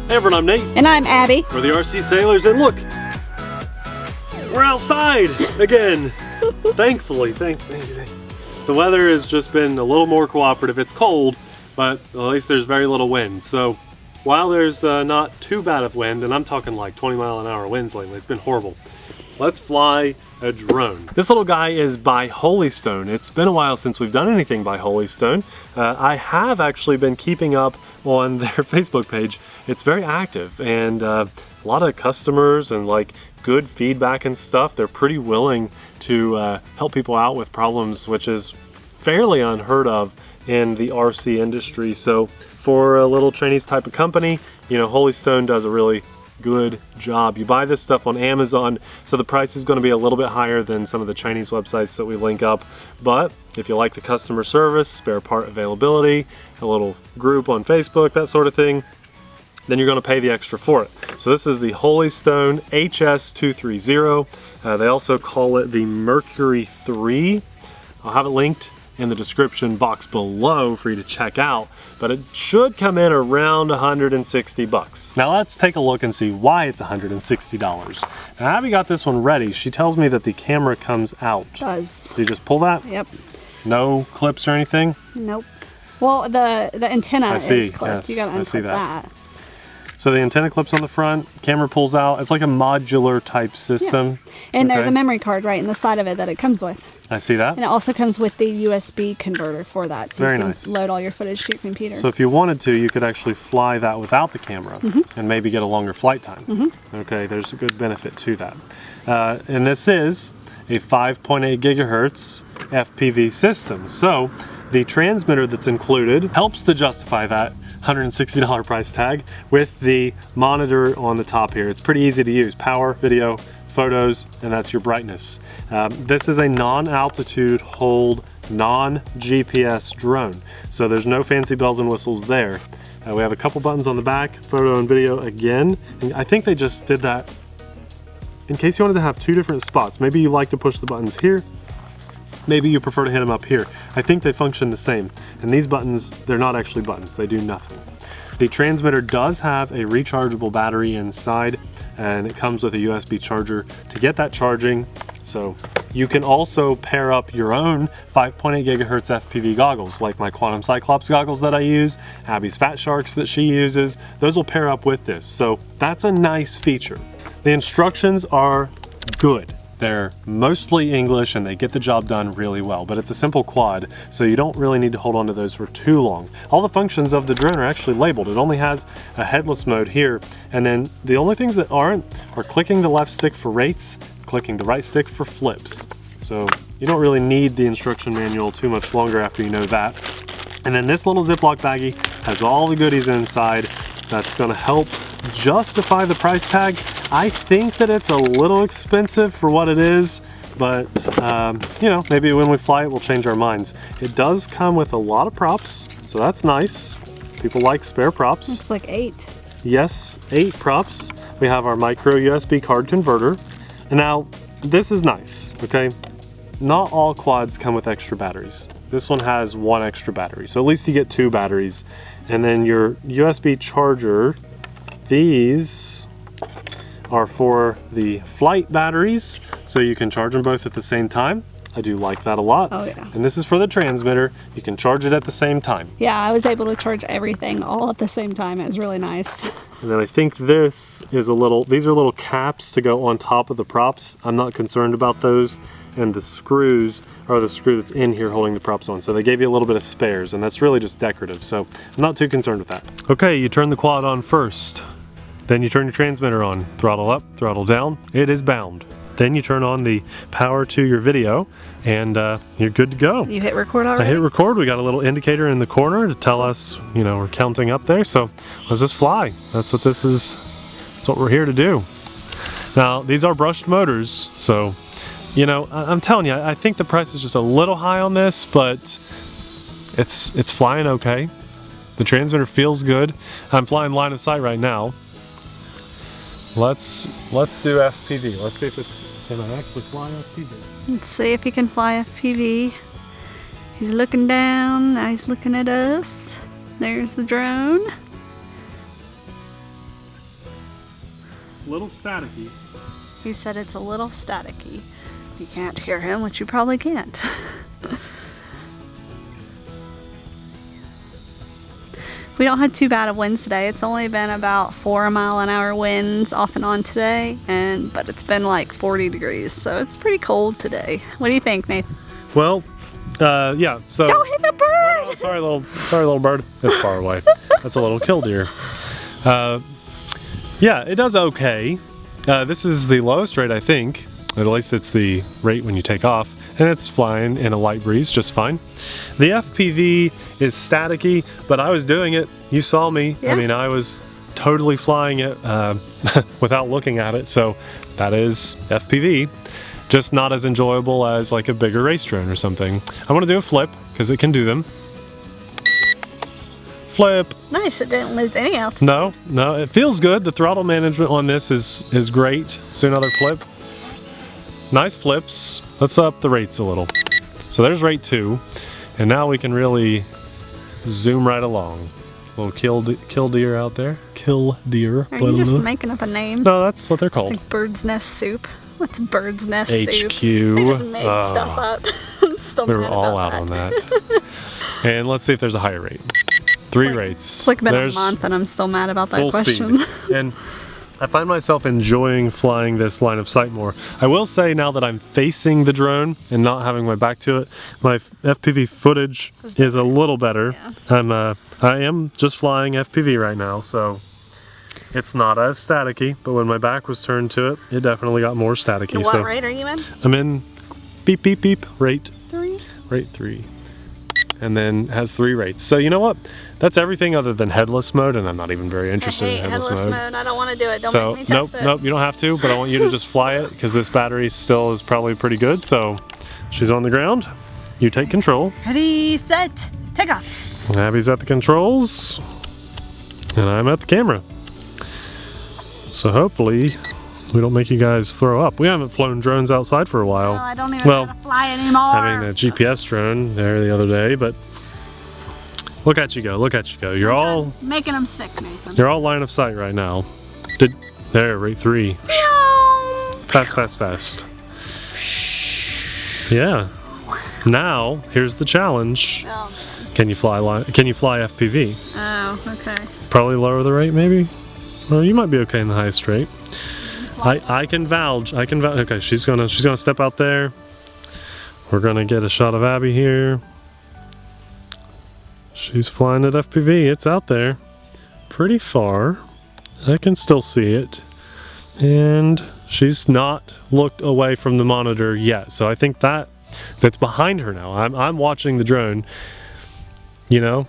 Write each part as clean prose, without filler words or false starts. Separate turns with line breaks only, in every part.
Hey everyone, I'm Nate.
And I'm Abby.
We're the RC Sailors, and look, we're outside again. Thankfully, the weather has just been a little more cooperative. It's cold, but at least there's very little wind. So while there's not too bad of wind, and I'm talking like 20-mile-an-hour winds lately, it's been horrible. Let's fly a drone. This little guy is by Holystone. It's been a while since we've done anything by Holystone. I have actually been keeping up on their Facebook page. It's very active, and a lot of customers and like good feedback and stuff. They're pretty willing to help people out with problems, which is fairly unheard of in the RC industry. So for a little Chinese type of company, you know, Holystone does a really good job. You buy this stuff on Amazon, so the price is going to be a little bit higher than some of the Chinese websites that we link up, but if you like the customer service, spare part availability, a little group on Facebook, that sort of thing, then you're going to pay the extra for it. So this is the Holystone HS230. They also call it the Mercury 3. I'll have it linked in the description box below for you to check out, but it should come in around 160 bucks. Now let's take a look and see why it's $160. Now Abby got this one ready. She tells me that the camera comes out.
It does.
Do you just pull that?
Yep.
No clips or anything?
Nope. Well, the antenna is clipped.
Yes,
you gotta unclip that.
So the antenna clips on the front, camera pulls out. It's like a modular type system.
Yeah. And there's a memory card right in the side of it that it comes with.
I see that.
And it also comes with the USB converter for that. So
Very
you can
nice.
load all your footage to your computer.
So if you wanted to, you could actually fly that without the camera and maybe get a longer flight time. Okay, there's a good benefit to that. And this is a 5.8 gigahertz FPV system. So the transmitter that's included helps to justify that $160 price tag with the monitor on the top here. It's pretty easy to use. Power, video, photos, and that's your brightness. This is a non-altitude hold, non-GPS drone. So there's no fancy bells and whistles there. We have a couple buttons on the back, photo and video again. And I think they just did that in case you wanted to have two different spots. Maybe you like to push the buttons here. Maybe you prefer to hit them up here. I think they function the same. And these buttons, they're not actually buttons. They do nothing. The transmitter does have a rechargeable battery inside, and it comes with a USB charger to get that charging. So you can also pair up your own 5.8 gigahertz FPV goggles, like my Quantum Cyclops goggles that I use, Abby's Fat Sharks that she uses. Those will pair up with this. So that's a nice feature. The instructions are good. They're mostly English and they get the job done really well, but it's a simple quad, so you don't really need to hold on to those for too long. All the functions of the drone are actually labeled. It only has a headless mode here, and then the only things that aren't are clicking the left stick for rates, clicking the right stick for flips. So you don't really need the instruction manual too much longer after you know that. And then this little Ziploc baggie has all the goodies inside that's going to help justify the price tag. I think that it's a little expensive for what it is, but you know, maybe when we fly it we'll change our minds. It does come with a lot of props, so that's nice. People like spare props.
It's like 8.
Yes, 8 props. We have our micro USB card converter. And now this is nice, okay? Not all quads come with extra batteries. This one has 1 extra battery, so at least you get 2 batteries. And then your USB charger, these are for the flight batteries, so you can charge them both at the same time. I do like that a lot.
Oh yeah.
And this is for the transmitter. You can charge it at the same time.
Yeah, I was able to charge everything all at the same time. It was really nice.
And then I think this is these are little caps to go on top of the props. I'm not concerned about those. And the screws are the screw that's in here holding the props on. So they gave you a little bit of spares, and that's really just decorative. So I'm not too concerned with that. Okay, you turn the quad on first. Then you turn your transmitter on. Throttle up, throttle down. It is bound. Then you turn on the power to your video, and you're good to go.
You hit record already?
I hit record. We got a little indicator in the corner to tell us, you know, we're counting up there. So let's just fly. That's what this is. That's what we're here to do. Now, these are brushed motors, so you know, I'm telling you, I think the price is just a little high on this, but it's flying okay. The transmitter feels good. I'm flying line of sight right now. Let's do FPV. Let's see if can I actually fly FPV.
Let's see if he can fly FPV. He's looking down, now he's looking at us. There's the drone.
little staticky.
He said it's a little staticky. You can't hear him, which you probably can't. We don't have too bad of winds today. It's only been about 4-mile-an-hour winds off and on today, but it's been like 40 degrees, so it's pretty cold today. What do you think, Nathan?
Well, yeah. So.
Don't hit the bird!
Oh, sorry, little bird. It's far away. That's a little killdeer. Yeah, it does okay. This is the lowest rate, I think. At least it's the rate when you take off, and it's flying in a light breeze just fine. The FPV is staticky, but I was doing it. You saw me.
Yeah.
I mean, I was totally flying it without looking at it, so that is FPV. Just not as enjoyable as like a bigger race drone or something. I want to do a flip, because it can do them. Flip.
Nice, it didn't lose any altitude.
No, it feels good. The throttle management on this is great. Let's do another flip. Nice flips. Let's up the rates a little. So there's rate 2, and now we can really zoom right along. Little killdeer out there. Killdeer.
Are you just making up a name?
No, that's what they're called.
Like bird's nest soup. What's bird's nest
HQ.
soup? I just made stuff up. I'm still
We were
mad
all
about
out on that. And let's see if there's a higher rate. 3 rates.
It's like been a month and I'm still mad about that question.
Speed. And I find myself enjoying flying this line of sight more. I will say now that I'm facing the drone and not having my back to it, my FPV footage is a little better. Yeah. I am just flying FPV right now, so it's not as staticky, but when my back was turned to it, it definitely got more staticky.
What rate are you in?
I'm in beep beep beep rate
3.
Rate 3. And then has 3 rates. So you know what? That's everything other than headless mode, and I'm not even very interested in headless mode.
I don't want to do it. Don't make me test it.
Nope, you don't have to, but I want you to just fly it, because this battery still is probably pretty good. So she's on the ground. You take control.
Ready, set, take off.
Abby's at the controls, and I'm at the camera. So hopefully we don't make you guys throw up. We haven't flown drones outside for a while.
No, I don't even know how to fly anymore.
Having a GPS drone there the other day, but look at you go, look at you go. You're all
making them sick, Nathan.
You're all line of sight right now. There, rate 3. Fast, fast, fast. Yeah. Now, here's the challenge.
Oh,
Can you fly FPV?
Oh, okay.
Probably lower the rate, maybe? Well, you might be okay in the highest rate. I can vouch. Okay, she's gonna step out there. We're gonna get a shot of Abby here. She's flying at FPV. It's out there, pretty far. I can still see it, and she's not looked away from the monitor yet. So I think that's behind her now. I'm watching the drone. You know,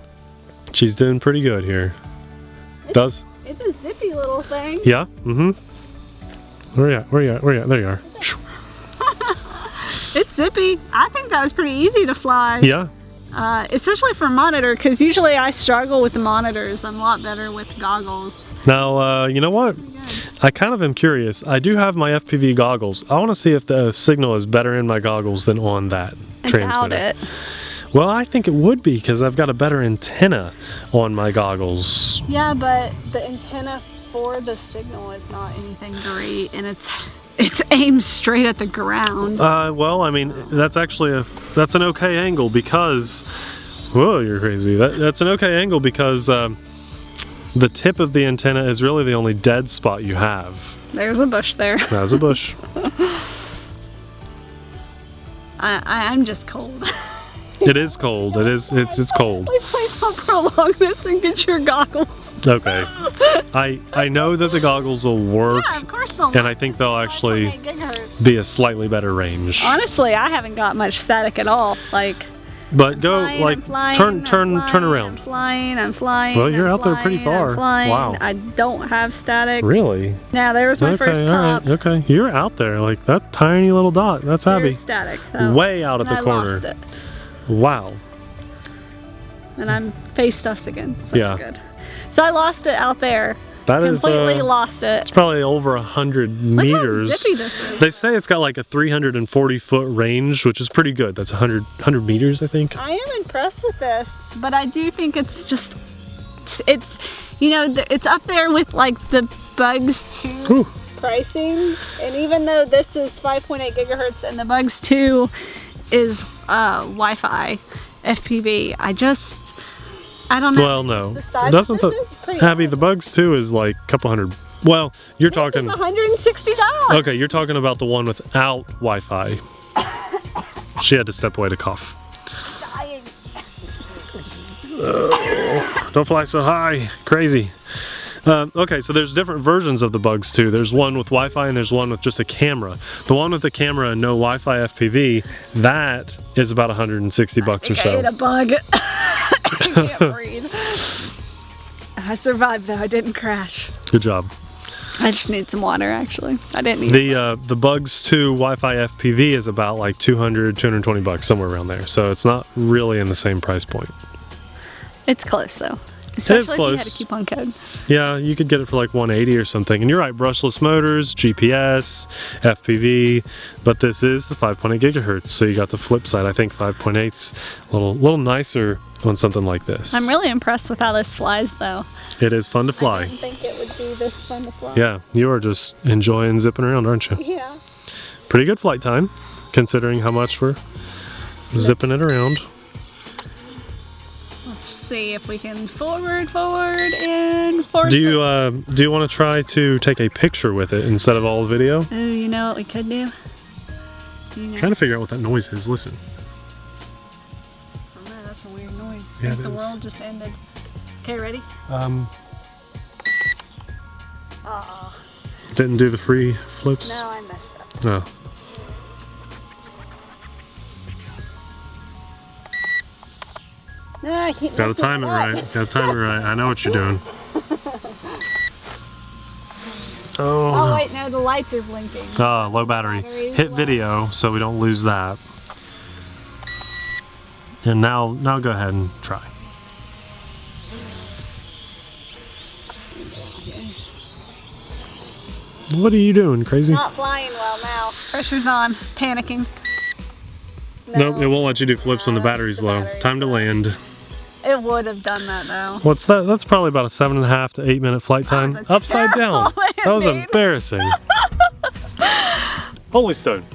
she's doing pretty good here.
It's a zippy little thing.
Yeah. Mm-hmm. Where you at? There you are.
It's zippy. I think that was pretty easy to fly.
Yeah.
Especially for monitor, because usually I struggle with the monitors. I'm a lot better with goggles.
Now, you know what? I kind of am curious. I do have my FPV goggles. I want to see if the signal is better in my goggles than on that transmitter.
I doubt it.
Well, I think it would be, because I've got a better antenna on my goggles.
Yeah, but the antenna for the signal is not anything great, and it's aimed straight at the ground.
Well, I mean, that's an okay angle, because whoa, you're crazy. That's an okay angle because the tip of the antenna is really the only dead spot you have.
There's a bush there.
There's a bush.
I'm just cold.
It is cold. It's cold.
Please don't prolong this and get your goggles.
Okay. I know that the goggles will work.
Yeah, of course they'll work.
And I think they'll actually be a slightly better range.
Honestly, I haven't got much static at all.
But turn around.
I'm flying.
Well, you're out there pretty far. Wow.
I don't have static.
Really?
Now there's my first pop.
All right. Okay. You're out there, like that tiny little dot. That's Abby.
There's static. So,
way out at the corner.
Lost it.
Wow.
And I'm faced us again. So
yeah.
Good. So I lost it out there.
That is
completely lost it.
It's probably over 100 meters.
Look how zippy this is.
They say it's got like a 340-foot range, which is pretty good. That's 100 meters, I think.
I am impressed with this, but I do think it's you know, it's up there with like the bugs too.
Ooh.
pricing, and even though this is 5.8 gigahertz and the Bugs 2 is Wi-Fi FPV, I don't know.
Well, no.
The size
Doesn't
of
the
this is pretty
Abby,
good.
the Bugs 2 is like a couple hundred. Well, you're talking.
This is $160.
Okay, you're talking about the one without Wi-Fi. She had to step away to cough.
Dying.
Don't fly so high. Crazy. Okay, so there's different versions of the Bugs 2. There's one with Wi-Fi and there's one with just a camera. The one with the camera and no Wi-Fi FPV, that is about 160 bucks or
I
so.
ate a bug. I can't breathe. I survived though. I didn't crash.
Good job.
I just need some water actually. I didn't need
The Bugs 2 Wi-Fi FPV is about like 200, 220 bucks, somewhere around there. So it's not really in the same price point.
It's close though. Especially if
close.
you had a coupon code.
Yeah, you could get it for like 180 or something. And you're right, brushless motors, GPS, FPV, but this is the 5.8 gigahertz. So you got the flip side. I think 5.8's a little nicer on something like this.
I'm really impressed with how this flies though.
It is fun to
I
fly.
didn't think it would be this fun to fly.
Yeah, you are just enjoying zipping around, aren't you?
Yeah.
Pretty good flight time, considering how much we're zipping it around.
Let's see if we can forward, and forward.
Do you want to try to take a picture with it instead of all the video?
Oh, you know what we could do? You know.
Trying to figure out what that noise is. Listen.
Oh no, that's a weird noise.
Yeah,
I think
it
the
is.
world just ended. Okay, ready? Oh,
Didn't do the free flips.
no, I messed up.
No.
No, I keep
Gotta
messing
time it
up.
right. Gotta time it right. I know what you're doing.
Oh
Oh.
wait, no, the lights are blinking.
Low battery.
Battery's
Hit
low.
video so we don't lose that. And now go ahead and try. What are you doing, crazy?
Not flying well now. Pressure's on. Panicking.
Nope, it won't let you do flips when the battery's
the
low.
battery's
Time to
low.
land.
It would have done that though.
What's that? That's probably about a 7.5 to 8 minute flight time.
That was a
Upside down.
terrible
That was
landing.
embarrassing. Holy Stone.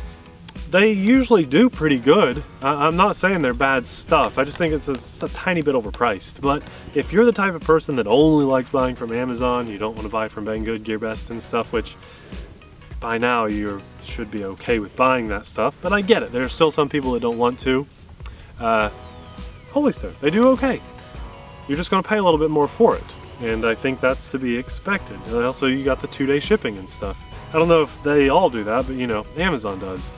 They usually do pretty good. I'm not saying they're bad stuff. I just think it's a tiny bit overpriced. But if you're the type of person that only likes buying from Amazon, you don't want to buy from Banggood, GearBest and stuff, which by now you should be okay with buying that stuff. But I get it. There are still some people that don't want to. Holy Stone, they do okay. You're just going to pay a little bit more for it. And I think that's to be expected. And also you got the 2-day shipping and stuff. I don't know if they all do that, but you know, Amazon does.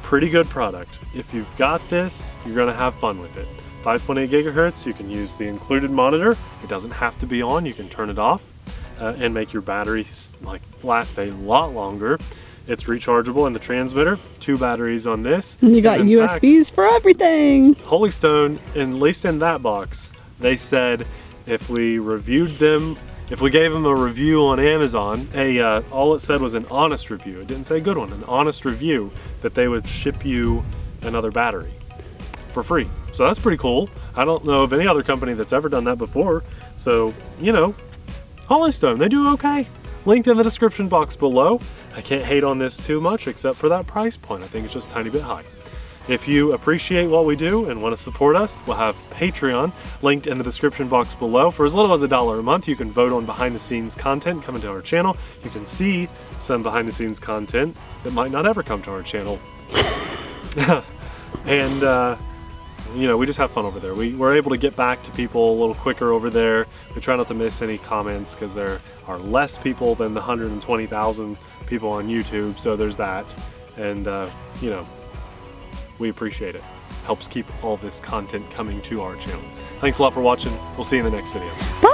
Pretty good product. If you've got this, you're going to have fun with it. 5.8 gigahertz, you can use the included monitor. It doesn't have to be on, you can turn it off and make your battery last a lot longer. It's rechargeable in the transmitter, 2 batteries on this.
And you got
in
USBs for everything.
Holy Stone, at least in that box, they said if we reviewed them, if we gave them a review on Amazon, all it said was an honest review. It didn't say a good one, an honest review, that they would ship you another battery for free. So that's pretty cool. I don't know of any other company that's ever done that before. So, you know, Holy Stone, they do okay. Linked in the description box below. I can't hate on this too much except for that price point. I think it's just a tiny bit high. If you appreciate what we do and want to support us, we'll have Patreon linked in the description box below. For as little as $1 a month, you can vote on behind the scenes content coming to our channel. You can see some behind the scenes content that might not ever come to our channel. And, you know, we just have fun over there. We're able to get back to people a little quicker over there. We try not to miss any comments because there are less people than the 120,000 people on YouTube. So there's that. And, you know, we appreciate it. Helps keep all this content coming to our channel. Thanks a lot for watching. We'll see you in the next video.
Bye.